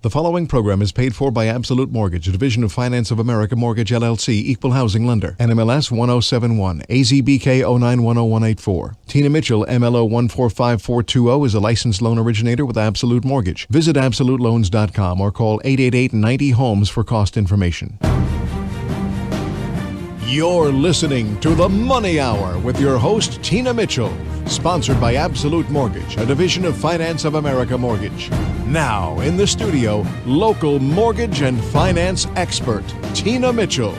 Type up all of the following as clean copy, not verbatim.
The following program is paid for by Absolute Mortgage, a division of Finance of America Mortgage LLC, Equal Housing Lender, NMLS 1071, AZBK 0910184. Tina Mitchell, MLO 145420, is a licensed loan originator with Absolute Mortgage. Visit AbsoluteLoans.com or call 888-90-HOMES for cost information. You're listening to The Money Hour with your host, Tina Mitchell, sponsored by Absolute Mortgage, a division of Finance of America Mortgage. Now, in the studio, local mortgage and finance expert, Tina Mitchell.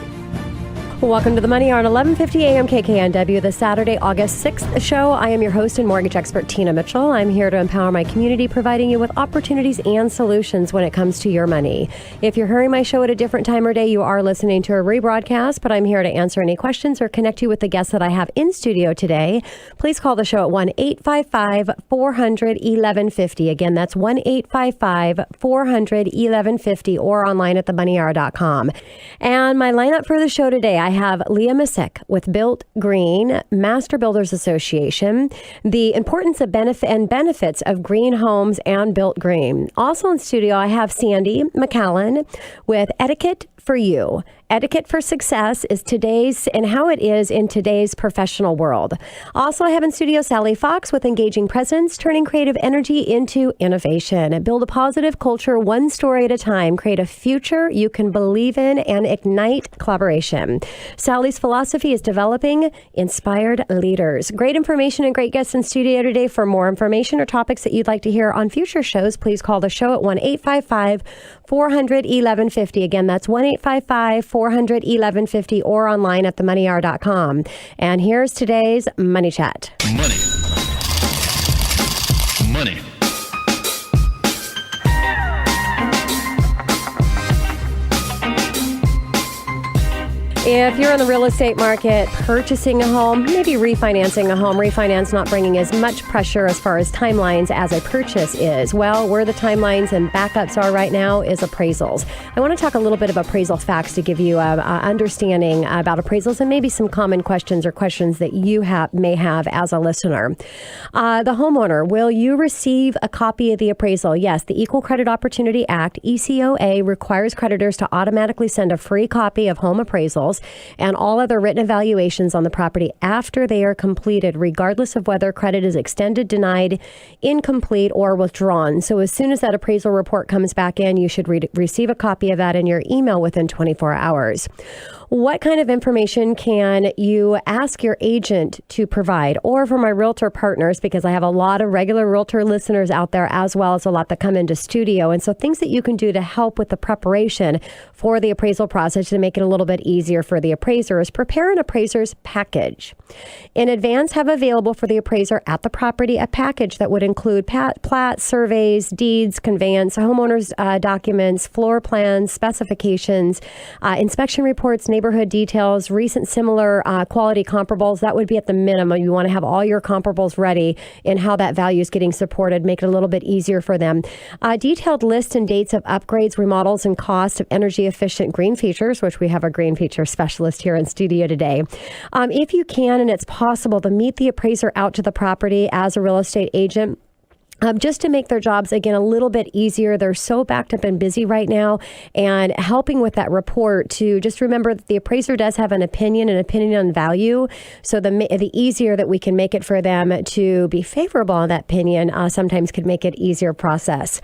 Welcome to The Money Hour on 1150 AM KKNW, the Saturday, August 6th show. I am your host and mortgage expert, Tina Mitchell. I'm here to empower my community, providing you with opportunities and solutions when it comes to your money. If you're hearing my show at a different time or day, you are listening to a rebroadcast, but I'm here to answer any questions or connect you with the guests that I have in studio today. Please call the show at 1-855-400-1150. Again, that's 1-855-400-1150 or online at themoneyhour.com. And my lineup for the show today, I have Leah Masick with Built Green, Master Builders Association, the importance of benefits of green homes and Built Green. Also in studio, I have Sandi MacCalla with Etiquette for You. Etiquette for success is today's and how it is in today's professional world. Also, I have in studio Sally Fox with Engaging Presence, turning creative energy into innovation. Build a positive culture one story at a time. Create a future you can believe in and ignite collaboration. Sally's philosophy is developing inspired leaders. Great information and great guests in studio today. For more information or topics that you'd like to hear on future shows, please call the show at 1-855-400-1150. Again, that's 1-855-400-1150 or online at themoneyhour.com. And here's today's Money Chat. Money. If you're in the real estate market, purchasing a home, maybe refinancing a home, refinance not bringing as much pressure as far as timelines as a purchase is. Well, where the timelines and backups are right now is appraisals. I want to talk a little bit of appraisal facts to give you an understanding about appraisals and maybe some common questions or questions that you may have as a listener. The homeowner, will you receive a copy of the appraisal? Yes, the Equal Credit Opportunity Act, ECOA, requires creditors to automatically send a free copy of home appraisals and all other written evaluations on the property after they are completed, regardless of whether credit is extended, denied, incomplete, or withdrawn. So as soon as that appraisal report comes back in, you should receive a copy of that in your email within 24 hours. What kind of information can you ask your agent to provide? Or for my realtor partners, because I have a lot of regular realtor listeners out there, as well as a lot that come into studio. And so things that you can do to help with the preparation for the appraisal process to make it a little bit easier for the appraiser is prepare an appraiser's package. In advance, have available for the appraiser at the property a package that would include plats, surveys, deeds, conveyance, homeowners' documents, floor plans, specifications, inspection reports, neighborhood details, recent similar quality comparables. That would be at the minimum. You want to have all your comparables ready in how that value is getting supported, make it a little bit easier for them. Detailed list and dates of upgrades, remodels, and cost of energy efficient green features, which we have a green feature specialist here in studio today. If you can and it's possible to meet the appraiser out to the property as a real estate agent, just to make their jobs, again, a little bit easier. They're so backed up and busy right now, and helping with that report to just remember that the appraiser does have an opinion on value. So the easier that we can make it for them to be favorable on that opinion sometimes could make it easier process.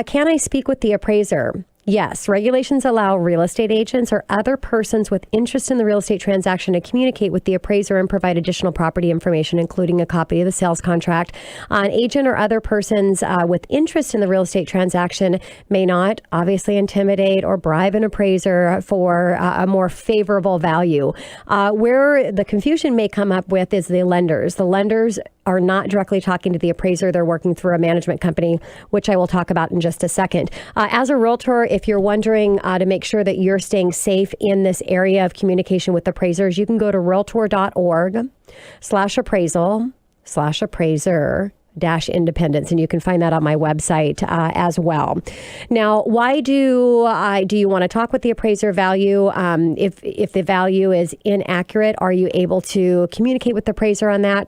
Can I speak with the appraiser? Yes, regulations allow real estate agents or other persons with interest in the real estate transaction to communicate with the appraiser and provide additional property information, including a copy of the sales contract. An agent or other persons with interest in the real estate transaction may not obviously intimidate or bribe an appraiser for a more favorable value. Where the confusion may come up with is the lenders. The lenders are not directly talking to the appraiser. They're working through a management company, which I will talk about in just a second. As a realtor, if you're wondering to make sure that you're staying safe in this area of communication with appraisers, you can go to realtor.org/appraisal/appraiser -independence, and you can find that on my website as well. Now, why do you want to talk with the appraiser value? If the value is inaccurate, are you able to communicate with the appraiser on that?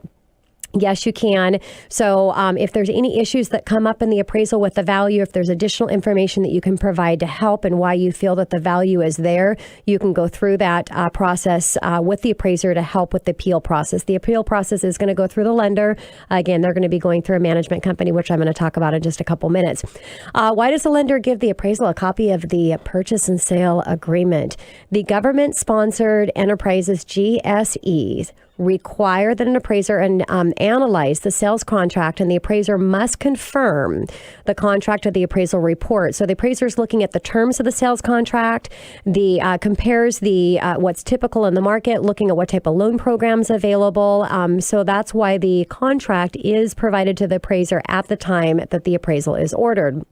Yes, you can. So if there's any issues that come up in the appraisal with the value, if there's additional information that you can provide to help and why you feel that the value is there, you can go through that process with the appraiser to help with the appeal process. The appeal process is going to go through the lender. Again, they're going to be going through a management company, which I'm going to talk about in just a couple minutes. Why does the lender give the appraisal a copy of the purchase and sale agreement? The government-sponsored enterprises, GSEs, require that an appraiser analyze the sales contract, and the appraiser must confirm the contract of the appraisal report. So the appraiser is looking at the terms of the sales contract, compares the what's typical in the market, looking at what type of loan programs available. So that's why the contract is provided to the appraiser at the time that the appraisal is ordered.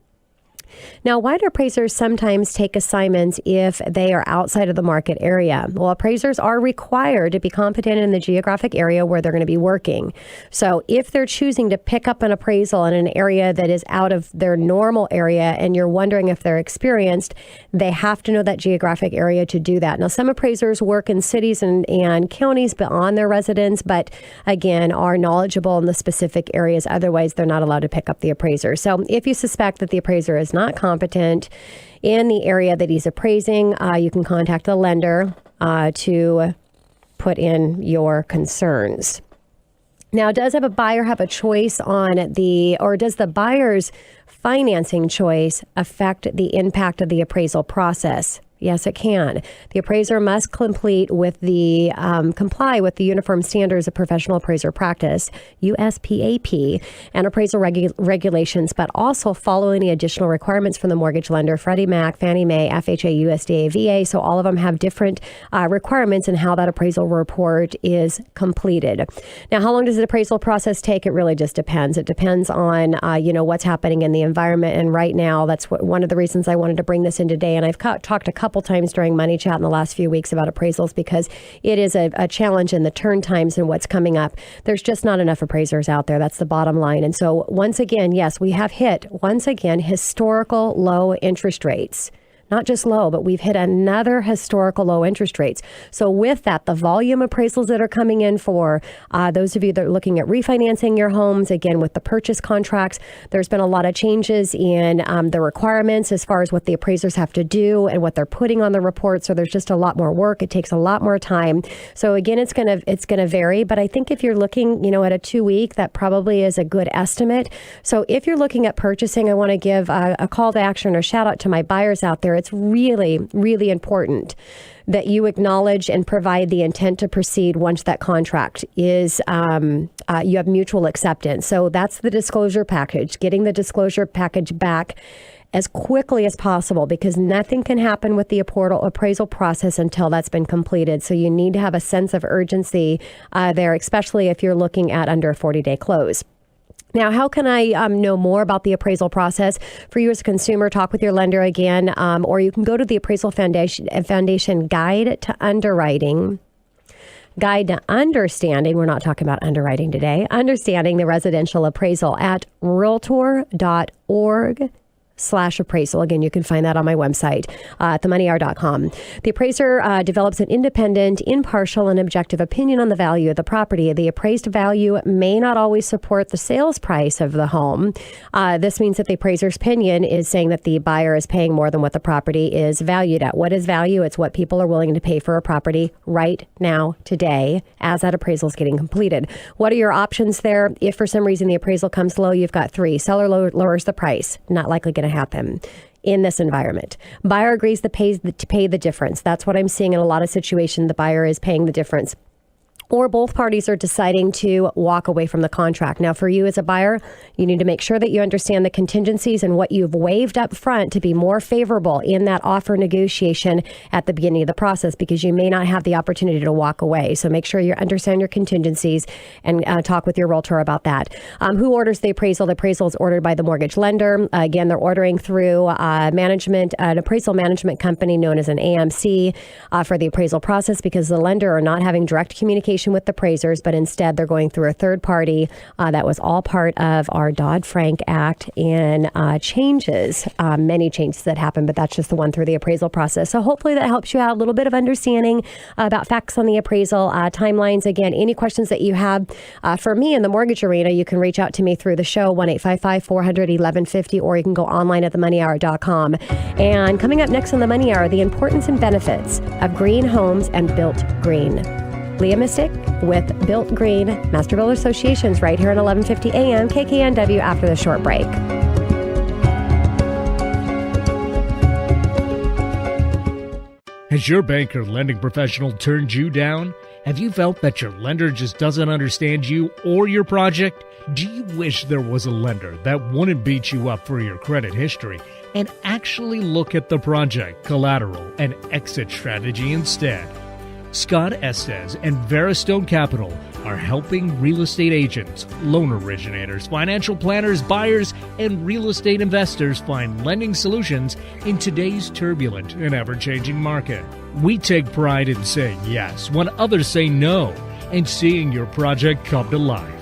Now, why do appraisers sometimes take assignments if they are outside of the market area? Well, appraisers are required to be competent in the geographic area where they're going to be working. So if they're choosing to pick up an appraisal in an area that is out of their normal area and you're wondering if they're experienced, they have to know that geographic area to do that. Now, some appraisers work in cities and counties beyond their residence, but again, are knowledgeable in the specific areas. Otherwise, they're not allowed to pick up the appraiser. So if you suspect that the appraiser is not competent in the area that he's appraising, you can contact the lender to put in your concerns. Now, does a buyer have a choice or does the buyer's financing choice affect the impact of the appraisal process? Yes, it can. The appraiser must comply with the Uniform Standards of Professional Appraiser Practice, USPAP, and appraisal regulations, but also follow any additional requirements from the mortgage lender, Freddie Mac, Fannie Mae, FHA, USDA, VA. So all of them have different requirements in how that appraisal report is completed. Now, how long does the appraisal process take? It really just depends. It depends on what's happening in the environment. And right now, that's one of the reasons I wanted to bring this in today. And I've talked a couple times during Money Chat in the last few weeks about appraisals because it is a challenge in the turn times and what's coming up. There's just not enough appraisers out there. That's the bottom line. And so once again, yes, we have hit historical low interest rates. Not just low, but we've hit another historical low interest rates. So with that, the volume appraisals that are coming in for those of you that are looking at refinancing your homes, again, with the purchase contracts, there's been a lot of changes in the requirements as far as what the appraisers have to do and what they're putting on the report. So there's just a lot more work. It takes a lot more time. So again, it's gonna vary. But I think if you're looking, at a 2-week, that probably is a good estimate. So if you're looking at purchasing, I want to give a call to action or shout out to my buyers out there. It's really, really important that you acknowledge and provide the intent to proceed once that contract is, you have mutual acceptance. So that's the disclosure package, getting the disclosure package back as quickly as possible because nothing can happen with the appraisal process until that's been completed. So you need to have a sense of urgency there, especially if you're looking at under a 40-day close. Now, how can I know more about the appraisal process? For you as a consumer, talk with your lender again, or you can go to the Appraisal Foundation Guide to Underwriting. Guide to Understanding, we're not talking about underwriting today, Understanding the Residential Appraisal at realtor.org/appraisal. Again, you can find that on my website, themoneyhour.com. The appraiser develops an independent, impartial, and objective opinion on the value of the property. The appraised value may not always support the sales price of the home. This means that the appraiser's opinion is saying that the buyer is paying more than what the property is valued at. What is value? It's what people are willing to pay for a property right now, today, as that appraisal is getting completed. What are your options there? If for some reason the appraisal comes low, you've got 3. Seller lowers the price. Not likely going to happen in this environment. Buyer agrees to pay the difference. That's what I'm seeing in a lot of situations. The buyer is paying the difference. Or both parties are deciding to walk away from the contract. Now, for you as a buyer, you need to make sure that you understand the contingencies and what you've waived up front to be more favorable in that offer negotiation at the beginning of the process, because you may not have the opportunity to walk away. So make sure you understand your contingencies and talk with your realtor about that. Who orders the appraisal? The appraisal is ordered by the mortgage lender. Again, they're ordering through an appraisal management company known as an AMC for the appraisal process, because the lender are not having direct communication communication with the appraisers, but instead they're going through a third party. That was all part of our Dodd-Frank Act and changes, many changes that happened, but that's just the one through the appraisal process. So hopefully that helps you out, a little bit of understanding about facts on the appraisal, timelines. Again, any questions that you have for me in the mortgage arena, you can reach out to me through the show, 1-855-400-1150, or you can go online at themoneyhour.com. And coming up next on The Money Hour, the importance and benefits of green homes and Built Green. Leah Mystic with Built Green Master Builder Associations right here at 1150 a.m. KKNW after the short break. Has your bank or lending professional turned you down? Have you felt that your lender just doesn't understand you or your project? Do you wish there was a lender that wouldn't beat you up for your credit history and actually look at the project, collateral, and exit strategy instead? Scott Estes and Veristone Capital are helping real estate agents, loan originators, financial planners, buyers, and real estate investors find lending solutions in today's turbulent and ever-changing market. We take pride in saying yes when others say no and seeing your project come to life.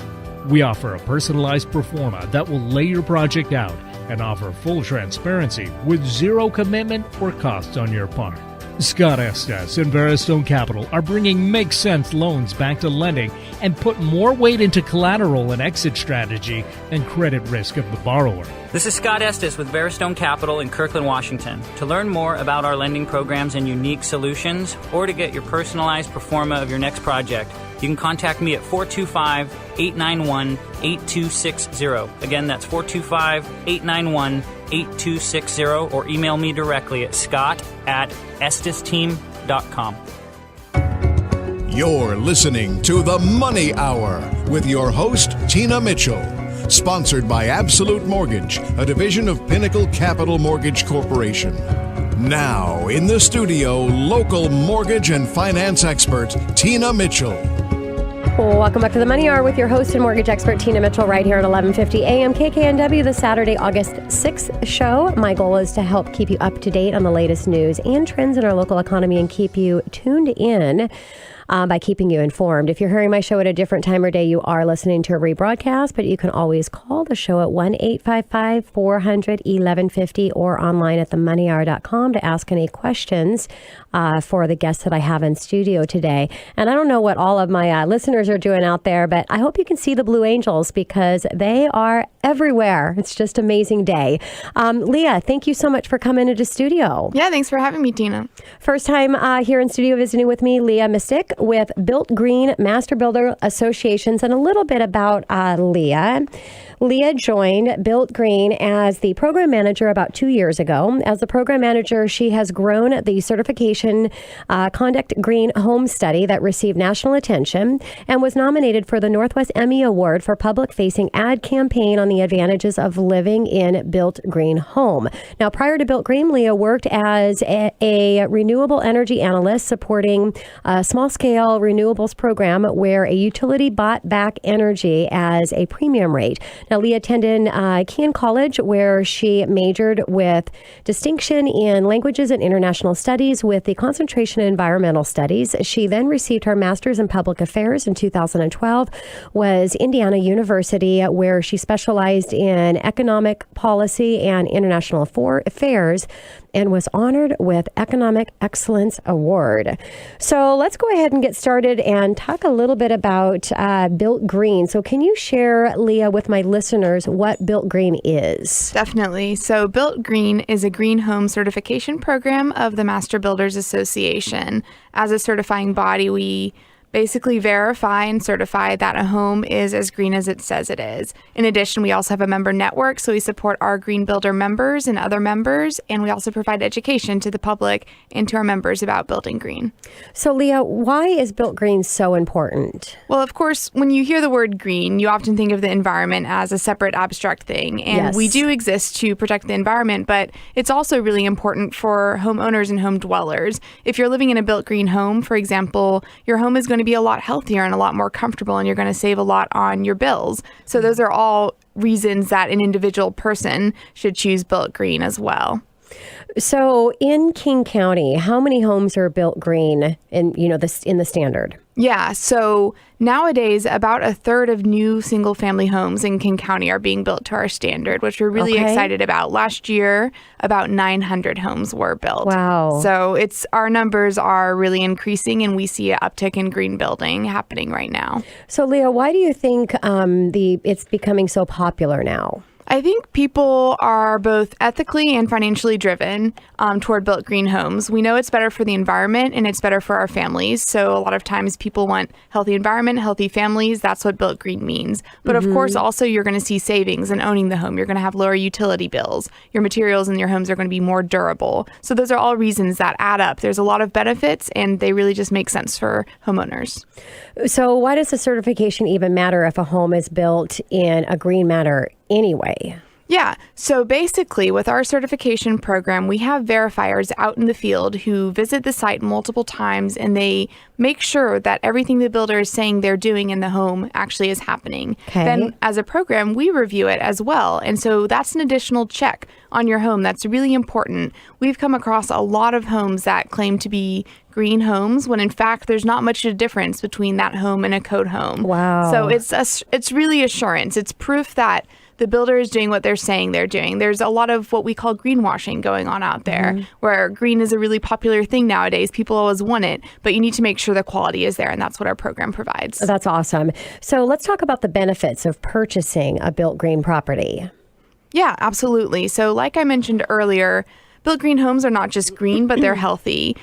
We offer a personalized pro forma that will lay your project out and offer full transparency with zero commitment or costs on your part. Scott Estes and Veristone Capital are bringing Make Sense loans back to lending and put more weight into collateral and exit strategy and credit risk of the borrower. This is Scott Estes with Veristone Capital in Kirkland, Washington. To learn more about our lending programs and unique solutions, or to get your personalized pro forma of your next project, you can contact me at 425-891-8260. Again, that's 425-891-8260, or email me directly at scott@estesteam.com. You're listening to The Money Hour with your host, Tina Mitchell. Sponsored by Absolute Mortgage, a division of Pinnacle Capital Mortgage Corporation. Now, in the studio, local mortgage and finance expert, Tina Mitchell. Welcome back to The Money Hour with your host and mortgage expert, Tina Mitchell, right here at 1150 a.m. KKNW, the Saturday, August 6th show. My goal is to help keep you up to date on the latest news and trends in our local economy and keep you tuned in by keeping you informed. If you're hearing my show at a different time or day, you are listening to a rebroadcast, but you can always call the show at 1-855-400-1150 or online at themoneyhour.com to ask any questions for the guests that I have in studio today. And I don't know what all of my listeners are doing out there, but I hope you can see the Blue Angels because they are everywhere. It's just an amazing day. Leah, thank you so much for coming into studio. Yeah, thanks for having me, Tina. First time here in studio visiting with me, Leah Mystic with Built Green Master Builder Associations. And a little bit about Leah. Leah joined Built Green as the program manager about 2 years ago. As the program manager, she has grown the certification Conduct Green Home Study that received national attention and was nominated for the Northwest Emmy Award for public-facing ad campaign on the advantages of living in Built Green home. Now, prior to Built Green, Leah worked as a renewable energy analyst supporting a small-scale renewables program where a utility bought back energy as a premium rate. Now, Leah attended Kean College, where she majored with distinction in languages and international studies with the concentration in environmental studies. She then received her master's in public affairs in 2012, was Indiana University, where she specialized in economic policy and international affairs, and was honored with Economic Excellence Award. So let's go ahead and get started and talk a little bit about Built Green. So can you share, Leah, with my listeners what Built Green is? Definitely. So Built Green is a green home certification program of the Master Builders Association. As a certifying body, we basically verify and certify that a home is as green as it says it is. In addition, we also have a member network, so we support our Green Builder members and other members, and we also provide education to the public and to our members about building green. So, Leah, why is Built Green so important? Well, of course, when you hear the word green, you often think of the environment as a separate abstract thing, and Yes. we do exist to protect the environment, but it's also really important for homeowners and home dwellers. If you're living in a Built Green home, for example, your home is going to be a lot healthier and a lot more comfortable, and you're going to save a lot on your bills. So those are all reasons that an individual person should choose Built Green as well. So in King County, how many homes are Built Green in the standard? Yeah, so nowadays, about a third of new single-family homes in King County are being built to our standard, which we're really excited about. Last year, about 900 homes were built. Wow. So our numbers are really increasing, and we see an uptick in green building happening right now. So, Leah, why do you think it's becoming so popular now? I think people are both ethically and financially driven toward built green homes. We know it's better for the environment and it's better for our families. So a lot of times people want healthy environment, healthy families. That's what built green means. But of course, also you're going to see savings in owning the home. You're going to have lower utility bills. Your materials in your homes are going to be more durable. So those are all reasons that add up. There's a lot of benefits and they really just make sense for homeowners. So why does the certification even matter if a home is built in a green manner anyway? Yeah. So basically, with our certification program, we have verifiers out in the field who visit the site multiple times and they make sure that everything the builder is saying they're doing in the home actually is happening. Okay. Then as a program, we review it as well. And so that's an additional check on your home that's really important. We've come across a lot of homes that claim to be green homes when in fact there's not much of a difference between that home and a code home. Wow. So it's really assurance. It's proof that the builder is doing what they're saying they're doing. There's a lot of what we call greenwashing going on out there, where green is a really popular thing nowadays. People always want it, but you need to make sure the quality is there, and that's what our program provides. That's awesome. So let's talk about the benefits of purchasing a built green property. Yeah, absolutely. So like I mentioned earlier, built green homes are not just green, but they're healthy.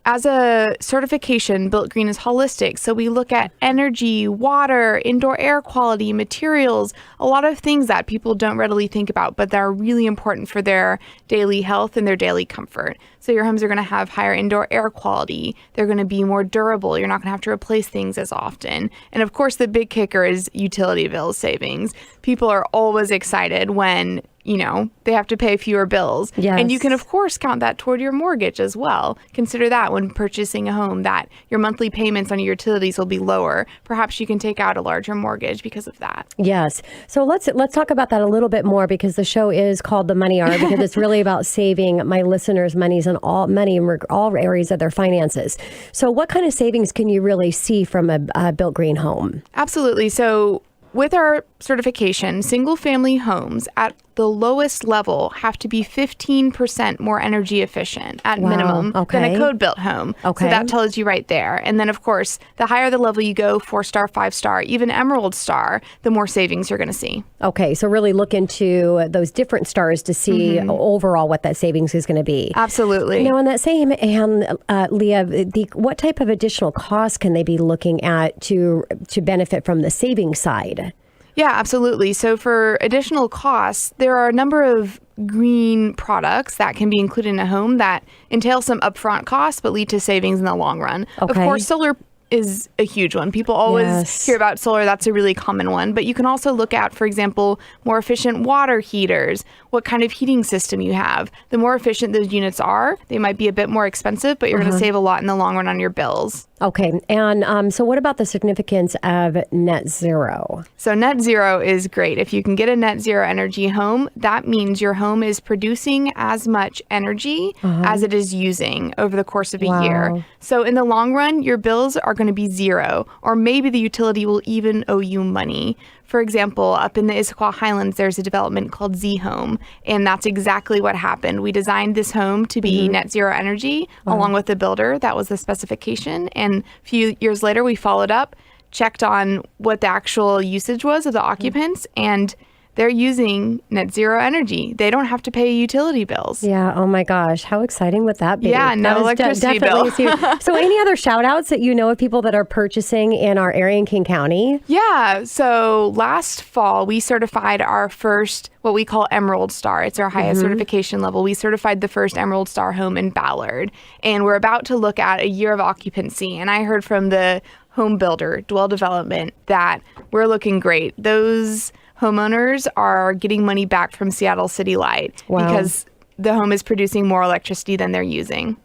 As a certification, Built Green is holistic. So we look at energy, water, indoor air quality, materials, a lot of things that people don't readily think about, but that are really important for their daily health and their daily comfort. So your homes are going to have higher indoor air quality. They're going to be more durable. You're not going to have to replace things as often. And of course, the big kicker is utility bill savings. People are always excited when they have to pay fewer bills. Yes. And you can, of course, count that toward your mortgage as well. Consider that when purchasing a home, that your monthly payments on your utilities will be lower. Perhaps you can take out a larger mortgage because of that. Yes. So let's talk about that a little bit more, because the show is called The Money Hour, because it's really about saving my listeners money in all areas of their finances. So what kind of savings can you really see from a built green home? Absolutely. So with our certification, single-family homes at the lowest level have to be 15% more energy efficient at minimum than a code-built home. Okay. So that tells you right there. And then, of course, the higher the level you go, 4-star, 5-star, even Emerald Star, the more savings you're going to see. Okay, so really look into those different stars to see overall what that savings is going to be. Absolutely. Now, in that same hand, Leah, what type of additional costs can they be looking at to benefit from the savings side? Yeah, absolutely. So for additional costs, there are a number of green products that can be included in a home that entail some upfront costs but lead to savings in the long run. Okay. Of course, solar is a huge one. People always hear about solar. That's a really common one. But you can also look at, for example, more efficient water heaters, what kind of heating system you have. The more efficient those units are, they might be a bit more expensive, but you're going to save a lot in the long run on your bills. Okay. And so what about the significance of net zero? So net zero is great. If you can get a net zero energy home, that means your home is producing as much energy as it is using over the course of a year. So in the long run, your bills are going to be zero, or maybe the utility will even owe you money. For example, up in the Issaquah Highlands, there's a development called Z Home, and that's exactly what happened. We designed this home to be net zero energy along with the builder. That was the specification. And a few years later, we followed up, checked on what the actual usage was of the occupants, and they're using net zero energy. They don't have to pay utility bills. Yeah. Oh my gosh. How exciting would that be? Yeah. No electricity bill. So any other shout outs that you know of people that are purchasing in our area in King County? Yeah. So last fall, we certified our first, what we call Emerald Star. It's our highest certification level. We certified the first Emerald Star home in Ballard. And we're about to look at a year of occupancy. And I heard from the home builder, Dwell Development, that we're looking great. Those homeowners are getting money back from Seattle City Light because the home is producing more electricity than they're using.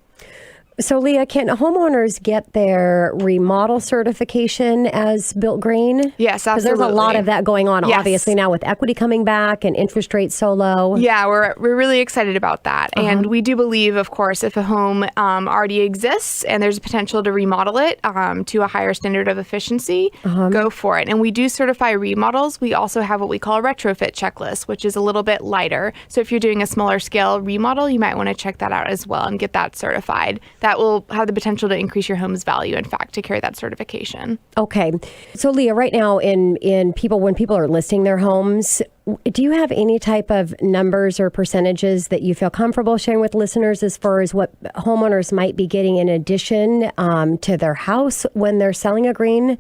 So, Leah, can homeowners get their remodel certification as built green? Yes, absolutely. Because there's a lot of that going on, obviously, now with equity coming back and interest rates so low. Yeah, we're really excited about that. And we do believe, of course, if a home already exists and there's a potential to remodel it to a higher standard of efficiency, go for it. And we do certify remodels. We also have what we call a retrofit checklist, which is a little bit lighter. So if you're doing a smaller scale remodel, you might want to check that out as well and get that certified. That will have the potential to increase your home's value, in fact, to carry that certification. Okay. So, Leah, right now when people are listing their homes, do you have any type of numbers or percentages that you feel comfortable sharing with listeners as far as what homeowners might be getting in addition to their house when they're selling a green?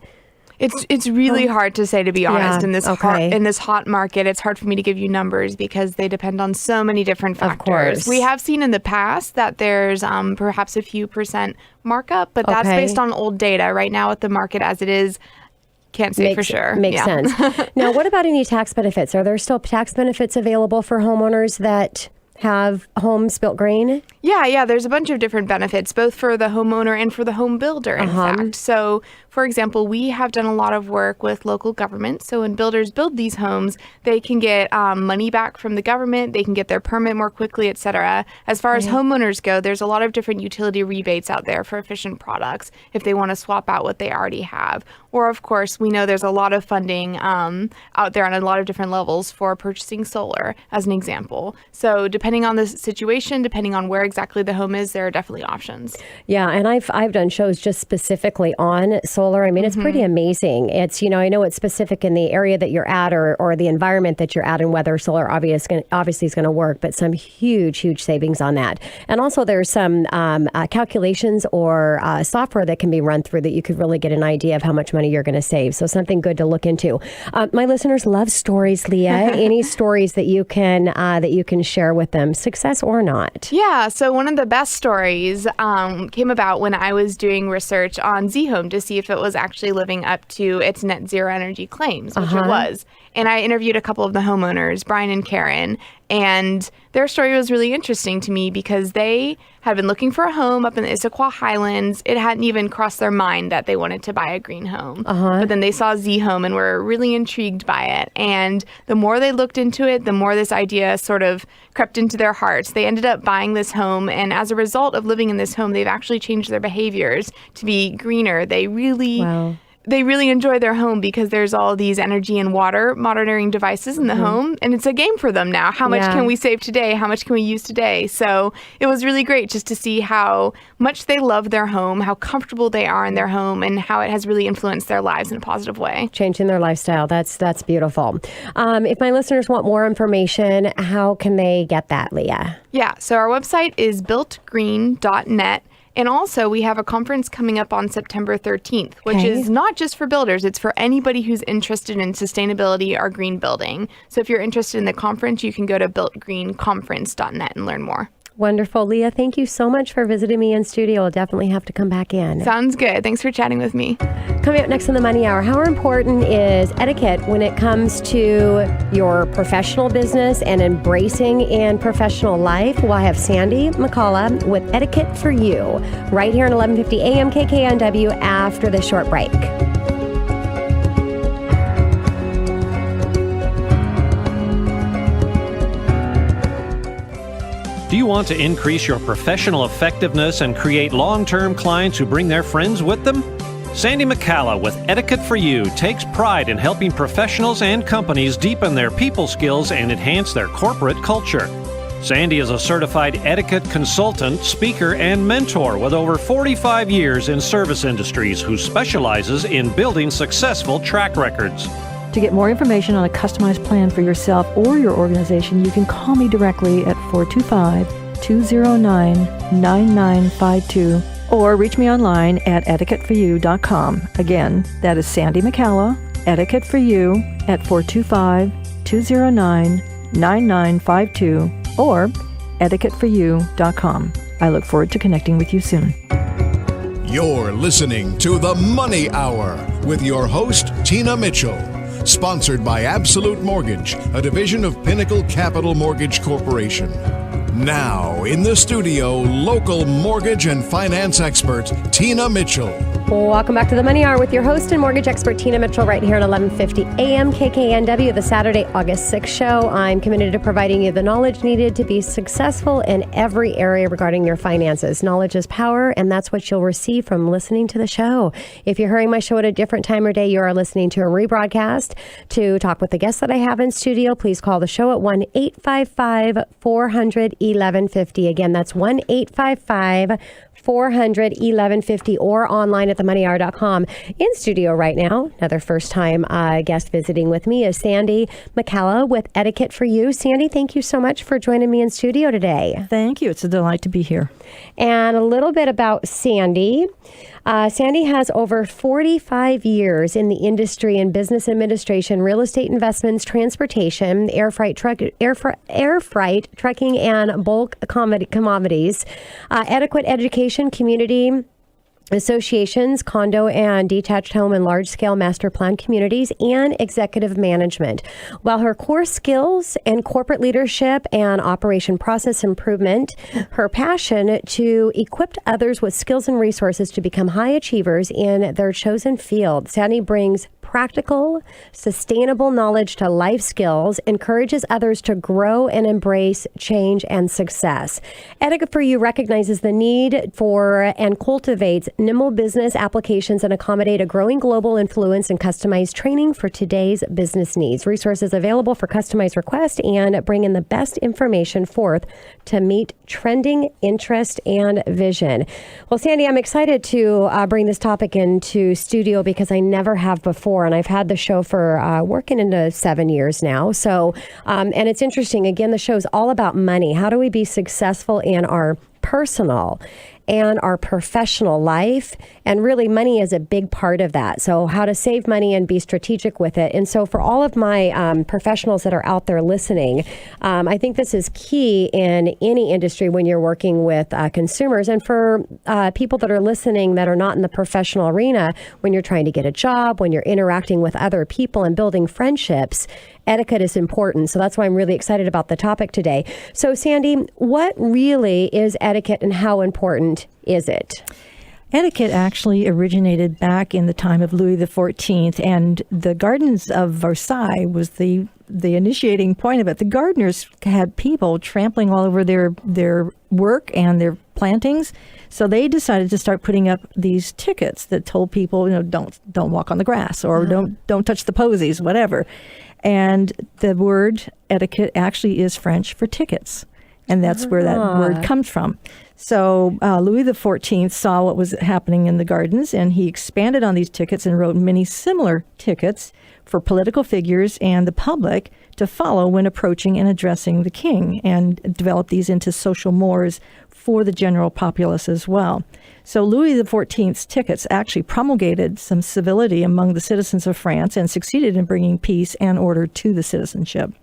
It's really hard to say, to be honest, in this hot market. It's hard for me to give you numbers because they depend on so many different factors. Of course. We have seen in the past that there's perhaps a few percent markup, but that's based on old data. Right now, with the market as it is, can't say for sure. Makes sense. Now, what about any tax benefits? Are there still tax benefits available for homeowners that have homes built green? Yeah, there's a bunch of different benefits, both for the homeowner and for the home builder, in fact. So, for example, we have done a lot of work with local government. So when builders build these homes, they can get money back from the government, they can get their permit more quickly, etc. As far as homeowners go, there's a lot of different utility rebates out there for efficient products if they want to swap out what they already have. Or, of course, we know there's a lot of funding out there on a lot of different levels for purchasing solar, as an example. So depending on the situation, depending on where exactly the home is, there are definitely options. Yeah, and I've done shows just specifically on solar. I mean, it's pretty amazing. It's, I know it's specific in the area that you're at or the environment that you're at and whether solar obviously is going to work, but some huge savings on that. And also there's some calculations or software that can be run through that you could really get an idea of how much money you're going to save. So something good to look into. My listeners love stories, Leah. Any stories that you can share with them, success or not? Yeah. So one of the best stories came about when I was doing research on Z-Home to see if it was actually living up to its net zero energy claims, which it was. And I interviewed a couple of the homeowners, Brian and Karen, and their story was really interesting to me because they had been looking for a home up in the Issaquah Highlands. It hadn't even crossed their mind that they wanted to buy a green home. But then they saw Z-Home and were really intrigued by it. And the more they looked into it, the more this idea sort of crept into their hearts. They ended up buying this home. And as a result of living in this home, they've actually changed their behaviors to be greener. They really enjoy their home because there's all these energy and water monitoring devices in the home. And it's a game for them now. How much can we save today? How much can we use today? So it was really great just to see how much they love their home, how comfortable they are in their home, and how it has really influenced their lives in a positive way. Changing their lifestyle. That's beautiful. If my listeners want more information, how can they get that, Leah? Yeah. So our website is builtgreen.net. And also, we have a conference coming up on September 13th, which is not just for builders. It's for anybody who's interested in sustainability or green building. So if you're interested in the conference, you can go to builtgreenconference.net and learn more. Wonderful. Leah, thank you so much for visiting me in studio. I'll definitely have to come back in. Sounds good. Thanks for chatting with me. Coming up next in the Money Hour, how important is etiquette when it comes to your professional business and embracing in professional life? Well, I have Sandi MacCalla with Etiquette for You right here at 1150 AM KKNW after this short break. Do you want to increase your professional effectiveness and create long-term clients who bring their friends with them? Sandi MacCalla with Etiquette for You takes pride in helping professionals and companies deepen their people skills and enhance their corporate culture. Sandi is a certified etiquette consultant, speaker, and mentor with over 45 years in service industries who specializes in building successful track records. To get more information on a customized plan for yourself or your organization, you can call me directly at 425-209-9952 or reach me online at etiquetteforyou.com. Again, that is Sandi MacCalla, Etiquette for You at 425-209-9952 or etiquetteforyou.com. I look forward to connecting with you soon. You're listening to The Money Hour with your host, Tina Mitchell. Sponsored by Absolute Mortgage, a division of Pinnacle Capital Mortgage Corporation. Now, in the studio, local mortgage and finance expert, Tina Mitchell. Welcome back to the Money Hour with your host and mortgage expert, Tina Mitchell, right here at 1150 AM KKNW, the Saturday, August 6th show. I'm committed to providing you the knowledge needed to be successful in every area regarding your finances. Knowledge is power, and that's what you'll receive from listening to the show. If you're hearing my show at a different time or day, you are listening to a rebroadcast. To talk with the guests that I have in studio, please call the show at 1-855-400-1150. Again, that's 1-855-400-1150 or online at themoneyhour.com. In studio right now, another first-time guest visiting with me is Sandi MacCalla with Etiquette for You. Sandi, thank you so much for joining me in studio today. Thank you. It's a delight to be here. And a little bit about Sandi. Sandi has over 45 years in the industry in business administration, real estate investments, transportation, air freight, trucking, and bulk commodities, Etiquette education, community associations, condo and detached home and large-scale master plan communities, and executive management. While her core skills in corporate leadership and operation process improvement, her passion to equip others with skills and resources to become high achievers in their chosen field. Sandi brings practical, sustainable knowledge to life skills, encourages others to grow and embrace change and success. Etiquette for You recognizes the need for and cultivates nimble business applications and accommodate a growing global influence and customized training for today's business needs. Resources available for customized requests and bring in the best information forth to meet trending interest and vision. Well, Sandi, I'm excited to bring this topic into studio because I never have before. And I've had the show for working into 7 years now. So, and it's interesting. Again, the show's all about money. How do we be successful in our personal and our professional life? And really, money is a big part of that. So how to save money and be strategic with it. And so for all of my professionals that are out there listening, I think this is key in any industry when you're working with consumers. And for people that are listening that are not in the professional arena, when you're trying to get a job, when you're interacting with other people and building friendships, etiquette is important. So that's why I'm really excited about the topic today. So Sandi, what really is etiquette and how important is it? Etiquette actually originated back in the time of Louis XIV, and the Gardens of Versailles was the initiating point of it. The gardeners had people trampling all over their work and their plantings, so they decided to start putting up these tickets that told people, don't walk on the grass, or don't touch the posies, whatever. And the word etiquette actually is French for tickets. And that's where that word comes from. So Louis XIV saw what was happening in the gardens, and he expanded on these tickets and wrote many similar tickets for political figures and the public to follow when approaching and addressing the king, and developed these into social mores for the general populace as well. So Louis XIV's tickets actually promulgated some civility among the citizens of France and succeeded in bringing peace and order to the citizenship.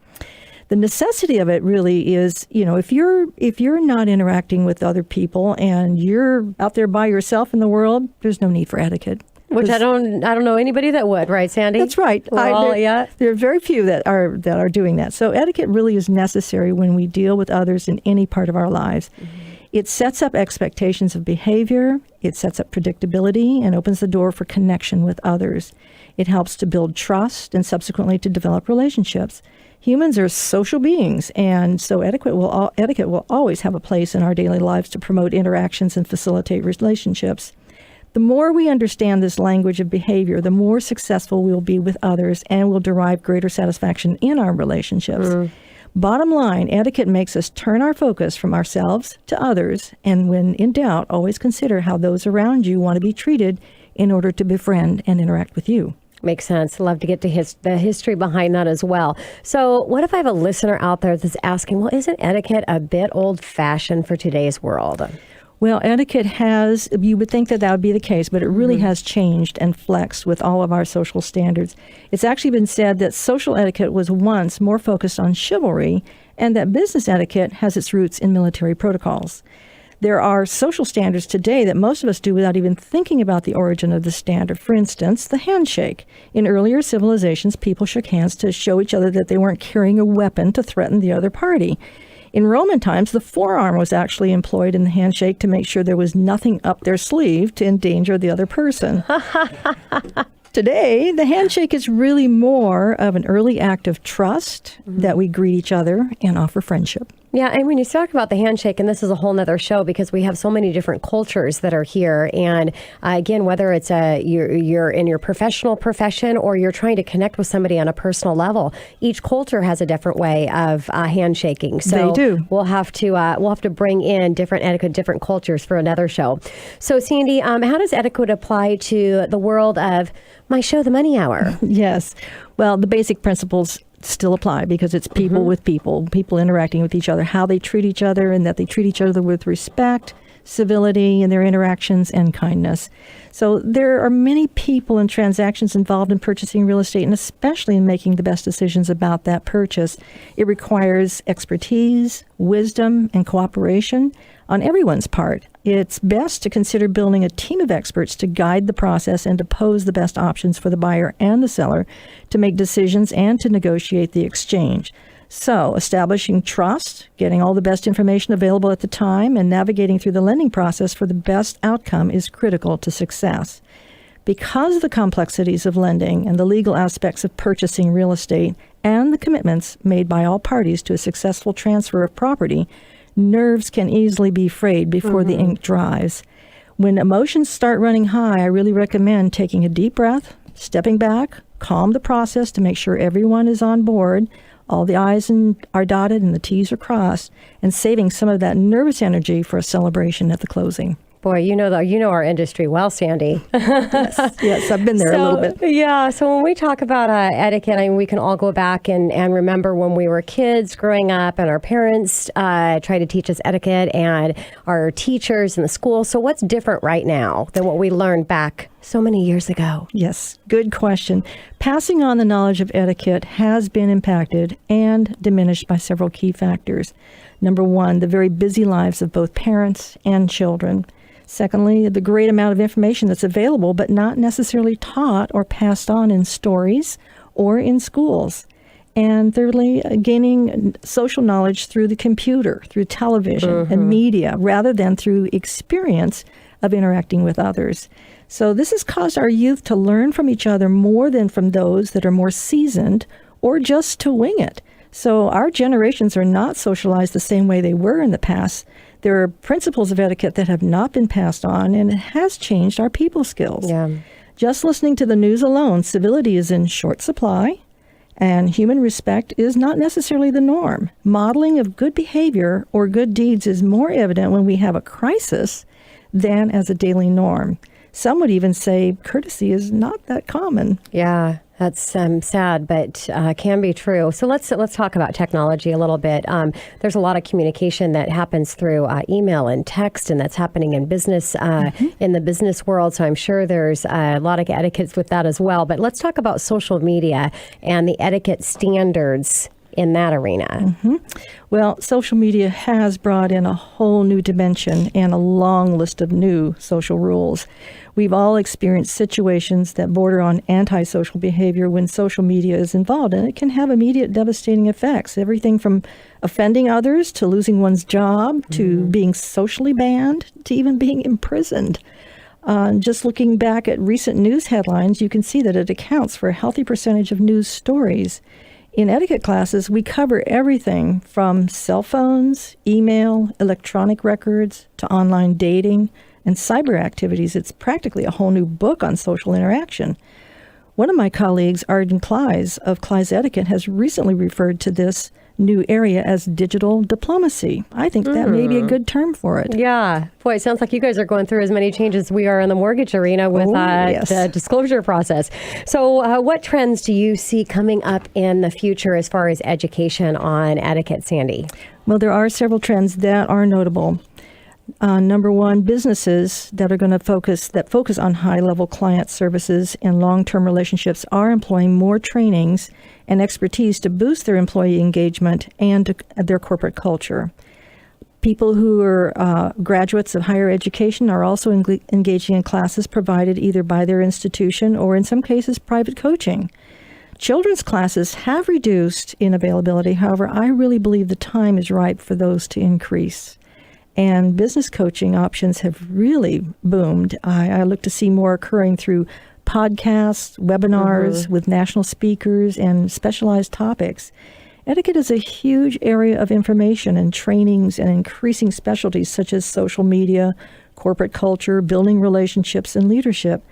The necessity of it really is, if you're not interacting with other people and you're out there by yourself in the world, there's no need for etiquette. Which I don't know anybody that would, right, Sandi? That's right. There are very few that are doing that. So etiquette really is necessary when we deal with others in any part of our lives. Mm-hmm. It sets up expectations of behavior, it sets up predictability, and opens the door for connection with others. It helps to build trust and subsequently to develop relationships. Humans are social beings, and so etiquette will always have a place in our daily lives to promote interactions and facilitate relationships. The more we understand this language of behavior, the more successful we'll be with others and will derive greater satisfaction in our relationships. Bottom line, etiquette makes us turn our focus from ourselves to others, and when in doubt, always consider how those around you want to be treated in order to befriend and interact with you. Makes sense. Love to get to the history behind that as well. So what if I have a listener out there that's asking, well, isn't etiquette a bit old-fashioned for today's world? Well, etiquette you would think that would be the case, but it really has changed and flexed with all of our social standards. It's actually been said that social etiquette was once more focused on chivalry, and that business etiquette has its roots in military protocols. There are social standards today that most of us do without even thinking about the origin of the standard. For instance, the handshake. In earlier civilizations, people shook hands to show each other that they weren't carrying a weapon to threaten the other party. In Roman times, the forearm was actually employed in the handshake to make sure there was nothing up their sleeve to endanger the other person. Today, the handshake is really more of an early act of trust that we greet each other and offer friendship. Yeah, and when you talk about the handshake, and this is a whole nother show because we have so many different cultures that are here. And again, whether it's you're in your professional profession or you're trying to connect with somebody on a personal level, each culture has a different way of handshaking. So they do. We'll have to bring in different etiquette, different cultures for another show. So Sandy, how does etiquette apply to the world of my show, The Money Hour? Yes. Well, the basic principles still apply because it's people with people interacting with each other, how they treat each other, and that they treat each other with respect, civility in their interactions, and kindness. So there are many people and transactions involved in purchasing real estate, and especially in making the best decisions about that purchase. It requires expertise, wisdom, and cooperation on everyone's part. It's best to consider building a team of experts to guide the process and to pose the best options for the buyer and the seller to make decisions and to negotiate the exchange. So, establishing trust, getting all the best information available at the time, and navigating through the lending process for the best outcome is critical to success. Because of the complexities of lending and the legal aspects of purchasing real estate and the commitments made by all parties to a successful transfer of property, nerves can easily be frayed before the ink dries. When emotions start running high, I really recommend taking a deep breath, stepping back, calm the process to make sure everyone is on board, all the I's are dotted and the T's are crossed, and saving some of that nervous energy for a celebration at the closing. Boy, you know our industry well, Sandy. Yes, I've been there a little bit. Yeah, so when we talk about etiquette, I mean, we can all go back and remember when we were kids growing up and our parents tried to teach us etiquette and our teachers in the school. So what's different right now than what we learned back so many years ago? Yes, good question. Passing on the knowledge of etiquette has been impacted and diminished by several key factors. Number one, the very busy lives of both parents and children. Secondly, the great amount of information that's available but not necessarily taught or passed on in stories or in schools. And thirdly, gaining social knowledge through the computer, through television and media, rather than through experience of interacting with others. So this has caused our youth to learn from each other more than from those that are more seasoned or just to wing it. So our generations are not socialized the same way they were in the past. There are principles of etiquette that have not been passed on, and it has changed our people skills. Yeah. Just listening to the news alone, civility is in short supply, and human respect is not necessarily the norm. Modeling of good behavior or good deeds is more evident when we have a crisis than as a daily norm. Some would even say courtesy is not that common. Yeah. That's sad, but can be true. So let's talk about technology a little bit. There's a lot of communication that happens through email and text, and that's happening in business, in the business world. So I'm sure there's a lot of etiquettes with that as well. But let's talk about social media and the etiquette standards in that arena. Well, social media has brought in a whole new dimension and a long list of new social rules. We've all experienced situations that border on antisocial behavior when social media is involved, and it can have immediate devastating effects. Everything from offending others to losing one's job to being socially banned to even being imprisoned. Just looking back at recent news headlines, you can see that it accounts for a healthy percentage of news stories. In etiquette classes, we cover everything from cell phones, email, electronic records, to online dating and cyber activities. It's practically a whole new book on social interaction. One of my colleagues, Arden Kleiss of Kleiss Etiquette, has recently referred to this new area as digital diplomacy. I think that may be a good term for it. Yeah. Boy, it sounds like you guys are going through as many changes as we are in the mortgage arena with the disclosure process. So what trends do you see coming up in the future as far as education on etiquette, Sandy? Well, there are several trends that are notable. Number one, businesses that are going to focus on high-level client services and long-term relationships are employing more trainings and expertise to boost their employee engagement and their corporate culture. People who are graduates of higher education are also engaging in classes provided either by their institution or, in some cases, private coaching Children's classes have reduced in availability. However, I really believe the time is ripe for those to increase. And business coaching options have really boomed. I look to see more occurring through podcasts, webinars with national speakers, and specialized topics. Etiquette is a huge area of information and trainings and increasing specialties such as social media, corporate culture, building relationships, and leadership.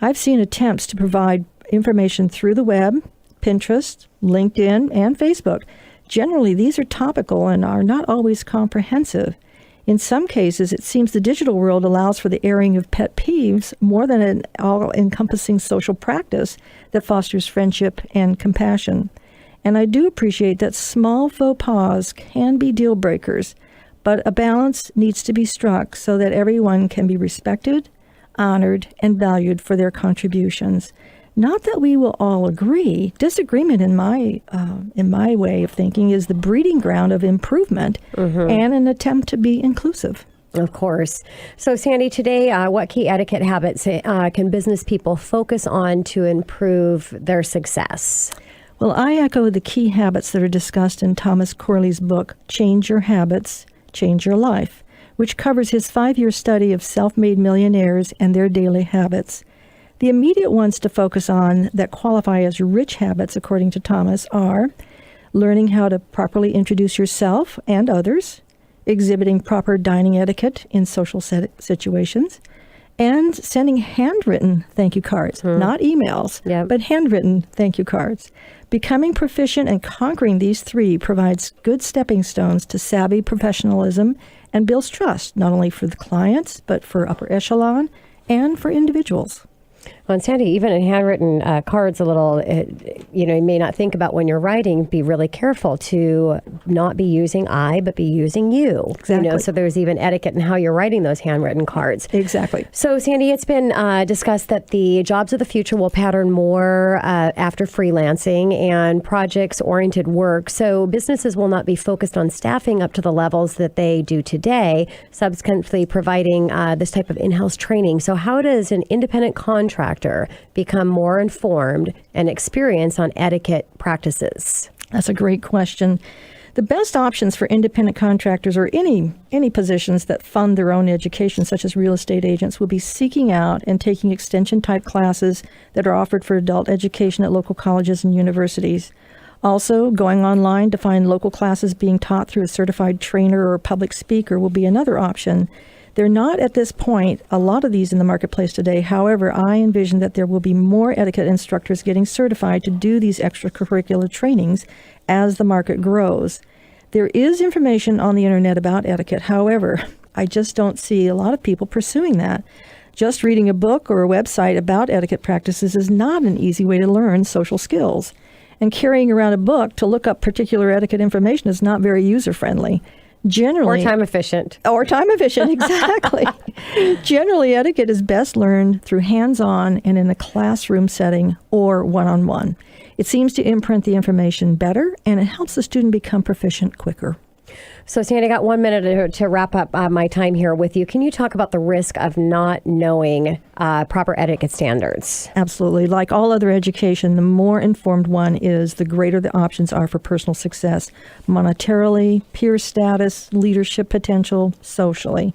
I've seen attempts to provide information through the web, Pinterest, LinkedIn, and Facebook. Generally, these are topical and are not always comprehensive. In some cases, it seems the digital world allows for the airing of pet peeves more than an all-encompassing social practice that fosters friendship and compassion. And I do appreciate that small faux pas can be deal breakers, but a balance needs to be struck so that everyone can be respected, honored, and valued for their contributions. Not that we will all agree. Disagreement, in my way of thinking, is the breeding ground of improvement and an attempt to be inclusive. Of course. So, Sandy, today, what key etiquette habits can business people focus on to improve their success? Well, I echo the key habits that are discussed in Thomas Corley's book, Change Your Habits, Change Your Life, which covers his 5-year study of self-made millionaires and their daily habits. The immediate ones to focus on that qualify as rich habits, according to Thomas, are learning how to properly introduce yourself and others, exhibiting proper dining etiquette in social situations, and sending handwritten thank you cards, not emails, but handwritten thank you cards. Becoming proficient and conquering these 3 provides good stepping stones to savvy professionalism and builds trust, not only for the clients, but for upper echelon and for individuals. Well, and Sandy, even in handwritten cards, you may not think about when you're writing, be really careful to not be using I, but be using you. Exactly. So there's even etiquette in how you're writing those handwritten cards. Exactly. So, Sandy, it's been discussed that the jobs of the future will pattern more after freelancing and projects-oriented work. So businesses will not be focused on staffing up to the levels that they do today, subsequently providing this type of in-house training. So how does an independent contractor become more informed and experienced on etiquette practices? That's a great question. The best options for independent contractors or any positions that fund their own education, such as real estate agents, will be seeking out and taking extension-type classes that are offered for adult education at local colleges and universities. Also, going online to find local classes being taught through a certified trainer or public speaker will be another option. They're not at this point, a lot of these in the marketplace today. However, I envision that there will be more etiquette instructors getting certified to do these extracurricular trainings as the market grows. There is information on the internet about etiquette. However, I just don't see a lot of people pursuing that. Just reading a book or a website about etiquette practices is not an easy way to learn social skills. And carrying around a book to look up particular etiquette information is not very user-friendly. Generally, or time efficient. Or time efficient, exactly. Generally, etiquette is best learned through hands-on and in a classroom setting or one-on-one. It seems to imprint the information better, and it helps the student become proficient quicker. So, Sandy, I got 1 minute to wrap up my time here with you. Can you talk about the risk of not knowing proper etiquette standards? Absolutely. Like all other education, the more informed one is, the greater the options are for personal success, monetarily, peer status, leadership potential, socially.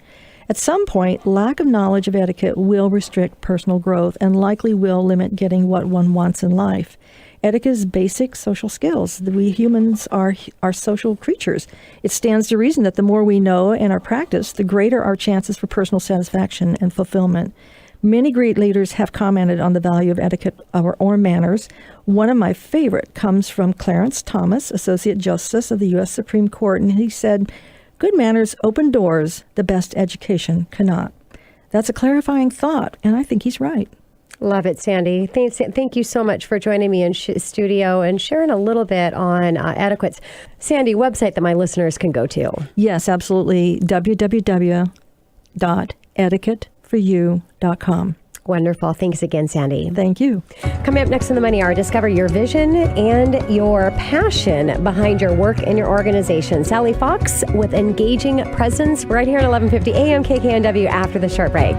At some point, lack of knowledge of etiquette will restrict personal growth and likely will limit getting what one wants in life. Etiquette is basic social skills. We humans are social creatures. It stands to reason that the more we know and are practiced, the greater our chances for personal satisfaction and fulfillment. Many great leaders have commented on the value of etiquette or manners. One of my favorite comes from Clarence Thomas, Associate Justice of the U.S. Supreme Court, and he said, "Good manners open doors the best education cannot." That's a clarifying thought, and I think he's right. Love it, Sandy. Thank you so much for joining me in studio and sharing a little bit on etiquette. Sandy, website that my listeners can go to. Yes, absolutely. www.etiquetteforyou.com. Wonderful. Thanks again, Sandy. Thank you. Coming up next in the Money Hour, discover your vision and your passion behind your work and your organization. Sally Fox with Engaging Presence right here at 1150 AM KKNW after the short break.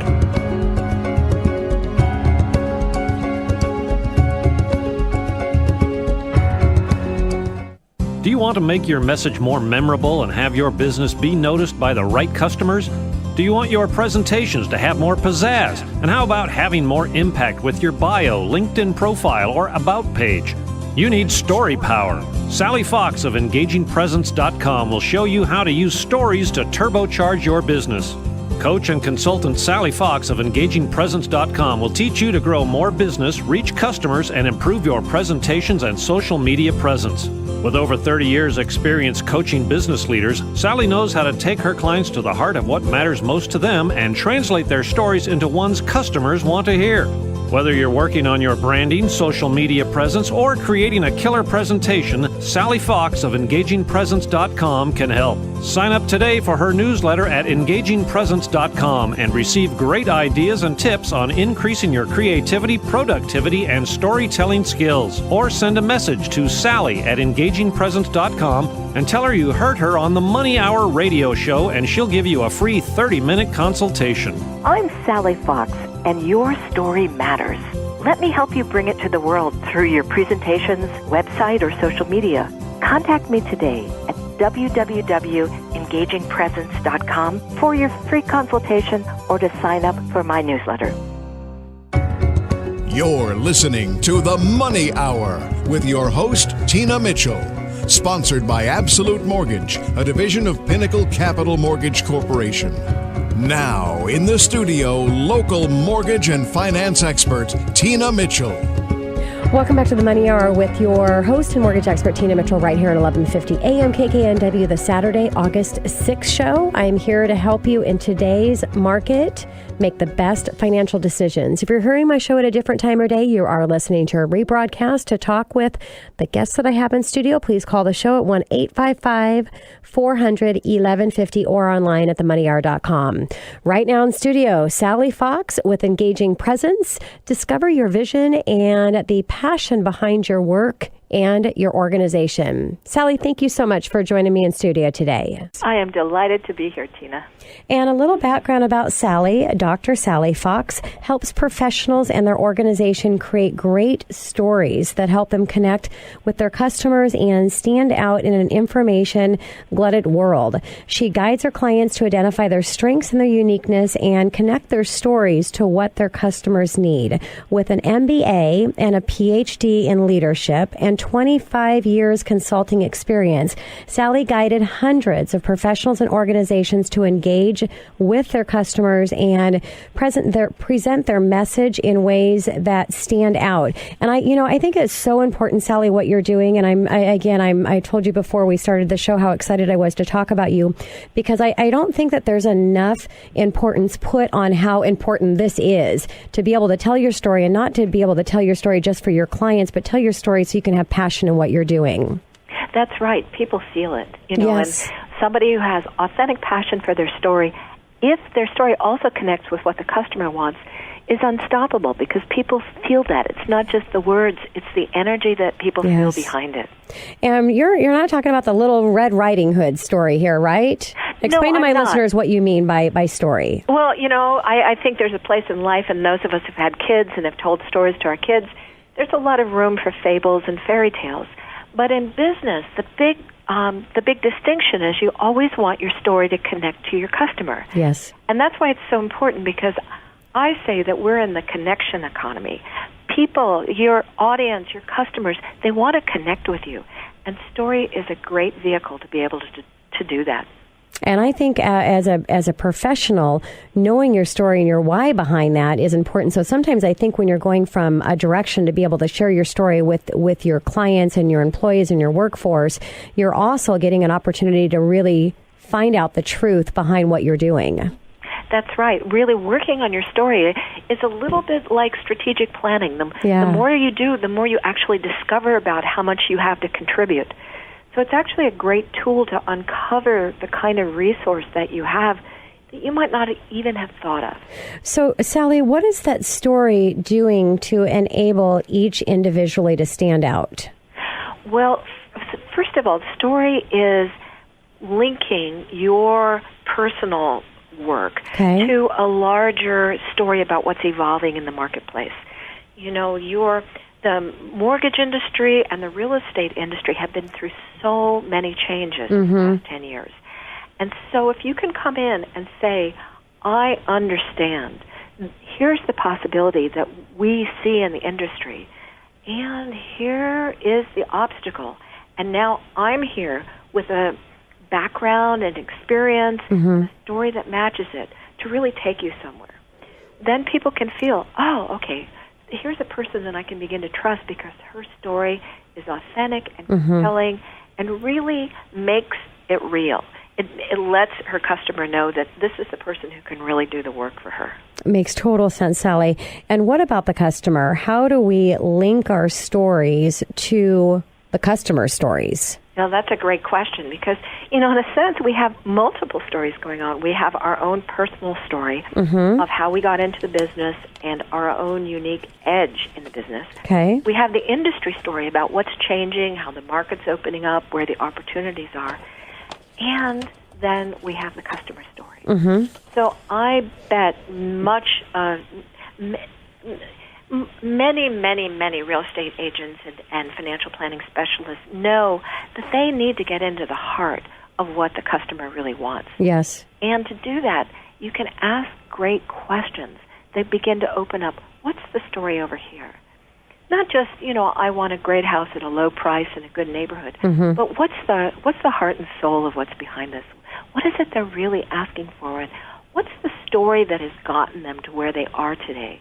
Do you want to make your message more memorable and have your business be noticed by the right customers? Do you want your presentations to have more pizzazz? And how about having more impact with your bio, LinkedIn profile, or About page? You need story power. Sally Fox of EngagingPresence.com will show you how to use stories to turbocharge your business. Coach and consultant Sally Fox of EngagingPresence.com will teach you to grow more business, reach customers, and improve your presentations and social media presence. With over 30 years' experience coaching business leaders, Sally knows how to take her clients to the heart of what matters most to them and translate their stories into ones customers want to hear. Whether you're working on your branding, social media presence, or creating a killer presentation, Sally Fox of EngagingPresence.com can help. Sign up today for her newsletter at EngagingPresence.com and receive great ideas and tips on increasing your creativity, productivity, and storytelling skills. Or send a message to Sally at EngagingPresence.com and tell her you heard her on the Money Hour radio show, and she'll give you a free 30-minute consultation. I'm Sally Fox, and your story matters. Let me help you bring it to the world through your presentations, website, or social media. Contact me today at www.engagingpresence.com for your free consultation or to sign up for my newsletter. You're listening to The Money Hour with your host, Tina Mitchell. Sponsored by Absolute Mortgage, a division of Pinnacle Capital Mortgage Corporation. Now, in the studio, local mortgage and finance expert, Tina Mitchell. Welcome back to the Money Hour with your host and mortgage expert, Tina Mitchell, right here at 1150 AM KKNW, the Saturday, August 6th show. I am here to help you in today's market make the best financial decisions. If you're hearing my show at a different time or day, you are listening to a rebroadcast. To talk with the guests that I have in studio, please call the show at 1-855-400-1150 or online at themoneyhour.com. Right now in studio, Sally Fox with Engaging Presence. Discover your vision and the passion behind your work and your organization. Sally, thank you so much for joining me in studio today. I am delighted to be here, Tina. And a little background about Sally. Dr. Sally Fox helps professionals and their organization create great stories that help them connect with their customers and stand out in an information-glutted world. She guides her clients to identify their strengths and their uniqueness and connect their stories to what their customers need. With an MBA and a PhD in leadership and 25 years consulting experience, Sally guided hundreds of professionals and organizations to engage with their customers and present their message in ways that stand out. And I think it's so important, Sally, what you're doing. And I told you before we started the show how excited I was to talk about you, because I don't think that there's enough importance put on how important this is to be able to tell your story, and not to be able to tell your story just for your clients, but tell your story so you can have passion in what you're doing. That's right. People feel it. Yes. And somebody who has authentic passion for their story, if their story also connects with what the customer wants, is unstoppable, because people feel that. It's not just the words, it's the energy that people feel behind it. And you're not talking about the Little Red Riding Hood story here, right? Explain to my listeners what you mean by story. Well, I think there's a place in life, and those of us who've had kids and have told stories to our kids, there's a lot of room for fables and fairy tales. But in business, the big distinction is you always want your story to connect to your customer. Yes. And that's why it's so important, because I say that we're in the connection economy. People, your audience, your customers, they want to connect with you. And story is a great vehicle to be able to do that. And I think as a professional, knowing your story and your why behind that is important. So sometimes I think when you're going from a direction to be able to share your story with your clients and your employees and your workforce, you're also getting an opportunity to really find out the truth behind what you're doing. That's right. Really working on your story is a little bit like strategic planning. The more you do, the more you actually discover about how much you have to contribute. So it's actually a great tool to uncover the kind of resource that you have that you might not even have thought of. So, Sally, what is that story doing to enable each individually to stand out? Well, first of all, the story is linking your personal work to a larger story about what's evolving in the marketplace. the mortgage industry and the real estate industry have been through so many changes in the past 10 years. And so if you can come in and say, I understand, here's the possibility that we see in the industry, and here is the obstacle. And now I'm here with a background and experience, a story that matches it to really take you somewhere. Then people can feel, oh, okay, here's a person that I can begin to trust because her story is authentic and compelling and really makes it real. It lets her customer know that this is the person who can really do the work for her. Makes total sense, Sally. And what about the customer? How do we link our stories to the customer stories? Now, that's a great question because, in a sense, we have multiple stories going on. We have our own personal story of how we got into the business and our own unique edge in the business. Okay. We have the industry story about what's changing, how the market's opening up, where the opportunities are. And then we have the customer story. So I bet many real estate agents and financial planning specialists know that they need to get into the heart of what the customer really wants. Yes. And to do that, you can ask great questions. They begin to open up, what's the story over here? Not just, I want a great house at a low price in a good neighborhood, but what's the heart and soul of what's behind this? What is it they're really asking for? What's the story that has gotten them to where they are today?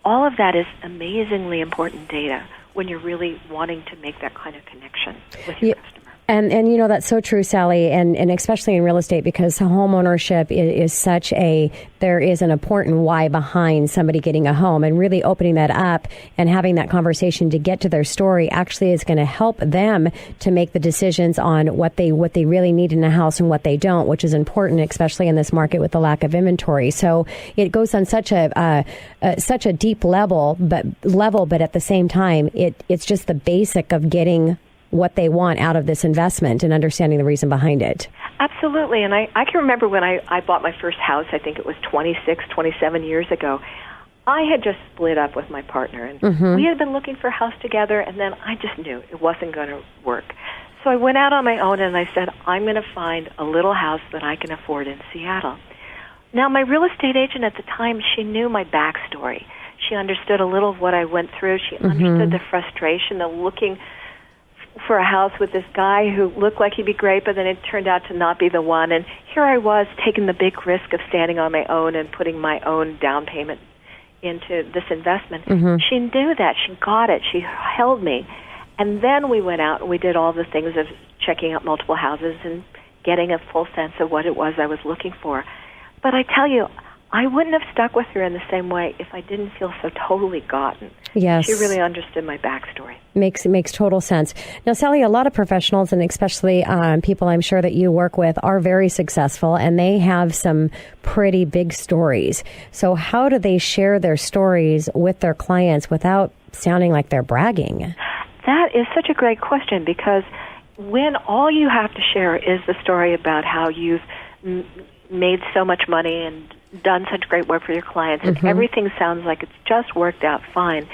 All of that is amazingly important data when you're really wanting to make that kind of connection with your customer. And that's so true, Sally, and especially in real estate, because home ownership is there is an important why behind somebody getting a home, and really opening that up and having that conversation to get to their story actually is going to help them to make the decisions on what they really need in a house and what they don't, which is important, especially in this market with the lack of inventory. So it goes on such a deep level, but at the same time, it's just the basic of getting what they want out of this investment and understanding the reason behind it. Absolutely. And I can remember when I bought my first house, I think it was 27 years ago. I had just split up with my partner, and we had been looking for a house together, and then I just knew it wasn't going to work. So I went out on my own, and I said, I'm going to find a little house that I can afford in Seattle. Now, my real estate agent at the time, she knew my backstory. She understood a little of what I went through. She understood the frustration of looking for a house with this guy who looked like he'd be great, but then it turned out to not be the one. And here I was taking the big risk of standing on my own and putting my own down payment into this investment. She knew that. She got it. She held me. And then we went out and we did all the things of checking out multiple houses and getting a full sense of what it was I was looking for. But I tell you, I wouldn't have stuck with her in the same way if I didn't feel so totally gotten. Yes. She really understood my backstory. Makes total sense. Now, Sally, a lot of professionals, and especially people I'm sure that you work with, are very successful, and they have some pretty big stories. So how do they share their stories with their clients without sounding like they're bragging? That is such a great question, because when all you have to share is the story about how you've made so much money and done such great work for your clients, and everything sounds like it's just worked out fine,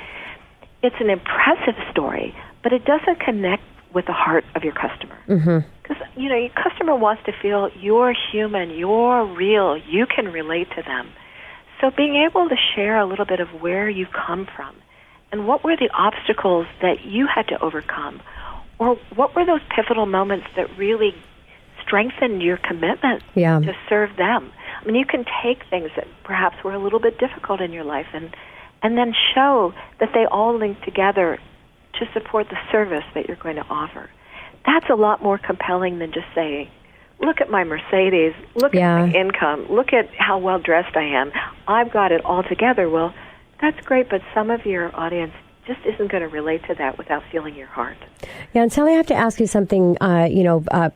it's an impressive story, but it doesn't connect with the heart of your customer. Because, your customer wants to feel you're human, you're real, you can relate to them. So being able to share a little bit of where you've come from and what were the obstacles that you had to overcome, or what were those pivotal moments that really strengthened your commitment to serve them. I mean, you can take things that perhaps were a little bit difficult in your life and then show that they all link together to support the service that you're going to offer. That's a lot more compelling than just saying, look at my Mercedes, look at my income, look at how well dressed I am, I've got it all together. Well, that's great, but some of your audience just isn't going to relate to that without feeling your heart. Yeah, and Sally, I have to ask you something,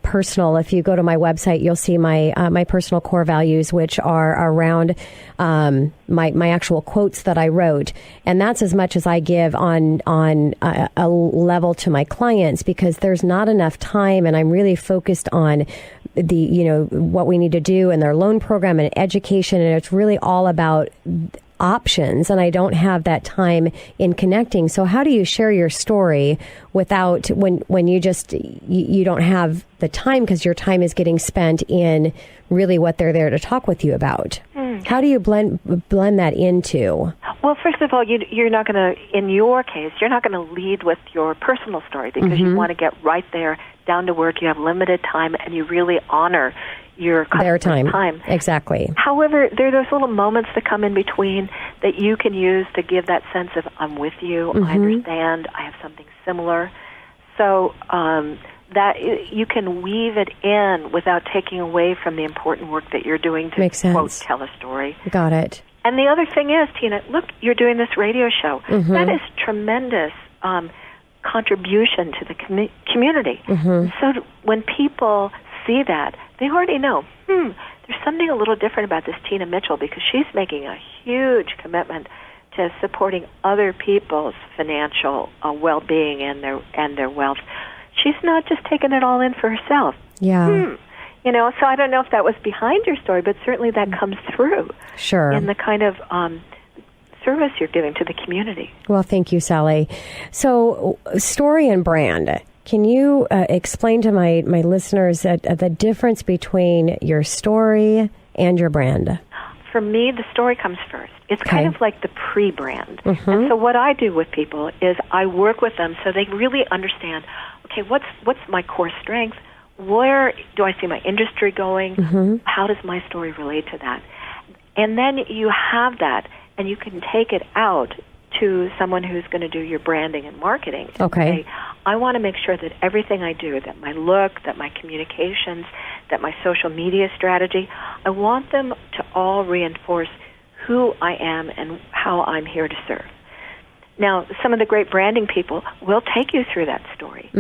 personal. If you go to my website, you'll see my personal core values, which are around my actual quotes that I wrote, and that's as much as I give on a level to my clients, because there's not enough time, and I'm really focused on the what we need to do in their loan program and education, and it's really all about options and I don't have that time in connecting. So how do you share your story without when you just you don't have the time because your time is getting spent in really what they're there to talk with you about? How do you blend that into? Well, first of all, you're not going to, in your case, you're not going to lead with your personal story because you want to get right there, down to work. You have limited time, and you really honor your customer's time. Exactly. However, there are those little moments that come in between that you can use to give that sense of, I'm with you, I understand, I have something similar. So that you can weave it in without taking away from the important work that you're doing to, quote, tell a story. Got it. And the other thing is, Tina, look, you're doing this radio show. That is tremendous contribution to the community. So when people see that, they already know, there's something a little different about this Tina Mitchell because she's making a huge commitment to supporting other people's financial well-being and their wealth. She's not just taking it all in for herself. Yeah. You know, so I don't know if that was behind your story, but certainly that comes through. Sure. In the kind of service you're giving to the community. Well, thank you, Sally. So, story and brand. Can you explain to my listeners the difference between your story and your brand? For me, the story comes first. It's kind of like the pre-brand. And so what I do with people is I work with them so they really understand, okay, what's my core strength? Where do I see my industry going? How does my story relate to that? And then you have that, and you can take it out to someone who's going to do your branding and marketing. Okay. Say, I want to make sure that everything I do, that my look, that my communications, that my social media strategy, I want them to all reinforce who I am and how I'm here to serve. Now, some of the great branding people will take you through that story.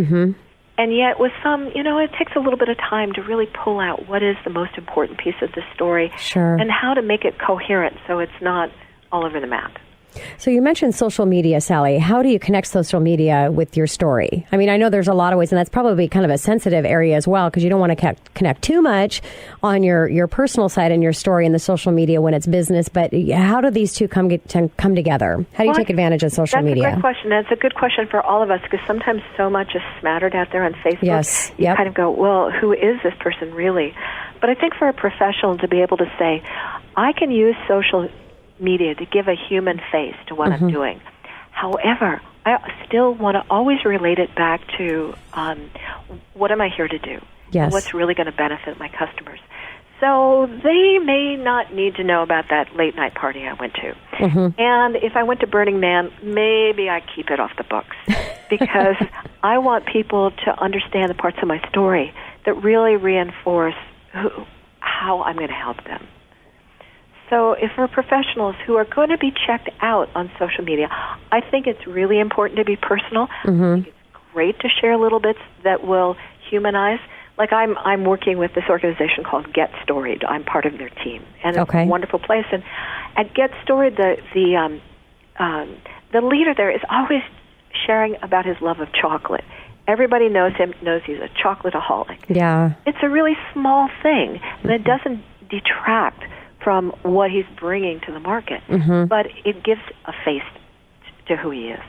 And yet with some, it takes a little bit of time to really pull out what is the most important piece of the story and how to make it coherent so it's not all over the map. So you mentioned social media, Sally. How do you connect social media with your story? I mean, I know there's a lot of ways, and that's probably kind of a sensitive area as well, because you don't want to connect too much on your personal side and your story in the social media when it's business. But how do these two come together? How do you take advantage of social media? That's a great question. That's a good question for all of us, because sometimes so much is smattered out there on Facebook. Yes. You kind of go, well, who is this person really? But I think for a professional to be able to say, I can use social media to give a human face to what I'm doing. However, I still want to always relate it back to what am I here to do? Yes. What's really going to benefit my customers? So they may not need to know about that late night party I went to. And if I went to Burning Man, maybe I keep it off the books because I want people to understand the parts of my story that really reinforce how I'm going to help them. So if we're professionals who are going to be checked out on social media, I think it's really important to be personal. I think it's great to share little bits that will humanize. Like I'm working with this organization called Get Storied. I'm part of their team, and it's a wonderful place. And at Get Storied, the leader there is always sharing about his love of chocolate. Everybody knows him, knows he's a chocolate-aholic. Yeah. It's a really small thing that doesn't detract from what he's bringing to the market, but it gives a face to who he is.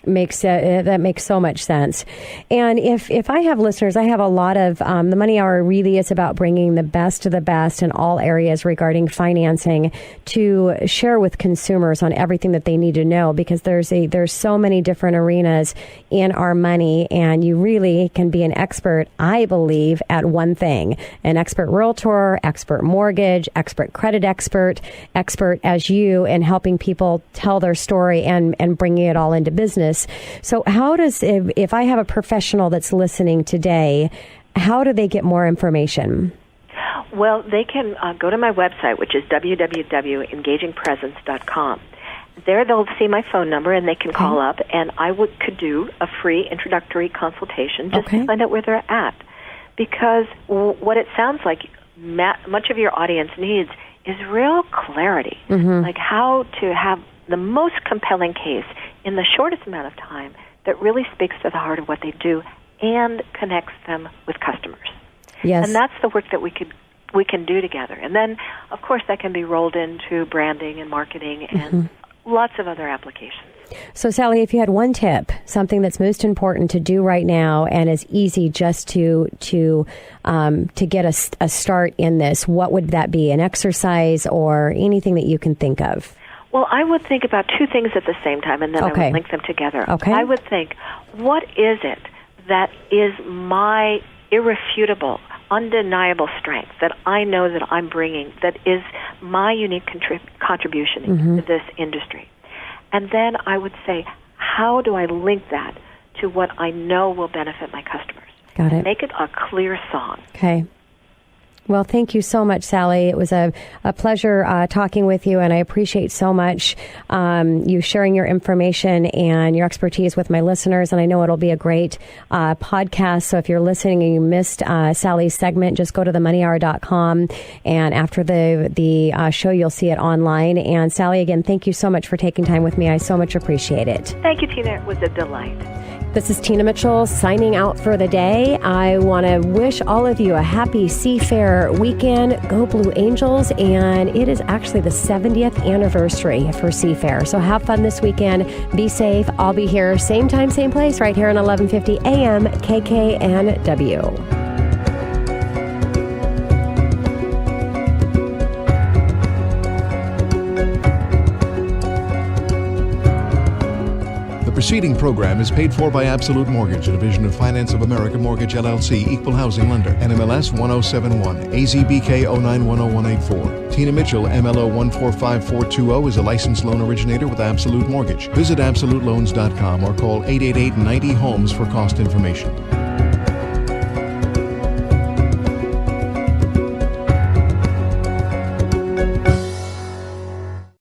That makes so much sense. And if I have listeners, I have a lot of the Money Hour really is about bringing the best of the best in all areas regarding financing to share with consumers on everything that they need to know, because there's so many different arenas in our money, and you really can be an expert, I believe, at one thing: an expert realtor, expert mortgage, expert credit expert as you, in helping people tell their story and bringing it all into business. So how does, if I have a professional that's listening today, how do they get more information? Well, they can go to my website, which is www.engagingpresence.com. There they'll see my phone number, and they can call up, and I could do a free introductory consultation just to find out where they're at. Because what it sounds like much of your audience needs is real clarity, like how to have the most compelling case in the shortest amount of time that really speaks to the heart of what they do and connects them with customers. Yes. And that's the work that we could we can do together. And then, of course, that can be rolled into branding and marketing and lots of other applications. So, Sally, if you had one tip, something that's most important to do right now and is easy just to get a start in this, what would that be? An exercise or anything that you can think of? Well, I would think about two things at the same time, and then I would link them together. Okay. I would think, what is it that is my irrefutable, undeniable strength that I know that I'm bringing, that is my unique contribution to this industry? And then I would say, how do I link that to what I know will benefit my customers? Got it. Make it a clear song. Okay. Well, thank you so much, Sally. It was a pleasure talking with you, and I appreciate so much you sharing your information and your expertise with my listeners, and I know it'll be a great podcast. So if you're listening and you missed Sally's segment, just go to themoneyhour.com, and after the show, you'll see it online. And Sally, again, thank you so much for taking time with me. I so much appreciate it. Thank you, Tina. It was a delight. This is Tina Mitchell signing out for the day. I want to wish all of you a happy Seafair weekend. Go Blue Angels. And it is actually the 70th anniversary for Seafair. So have fun this weekend. Be safe. I'll be here same time, same place, right here on 1150 AM KKNW. The preceding program is paid for by Absolute Mortgage, a division of Finance of America Mortgage LLC, Equal Housing Lender, NMLS 1071, AZBK 0910184. Tina Mitchell, MLO 145420, is a licensed loan originator with Absolute Mortgage. Visit AbsoluteLoans.com or call 888-90-HOMES for cost information.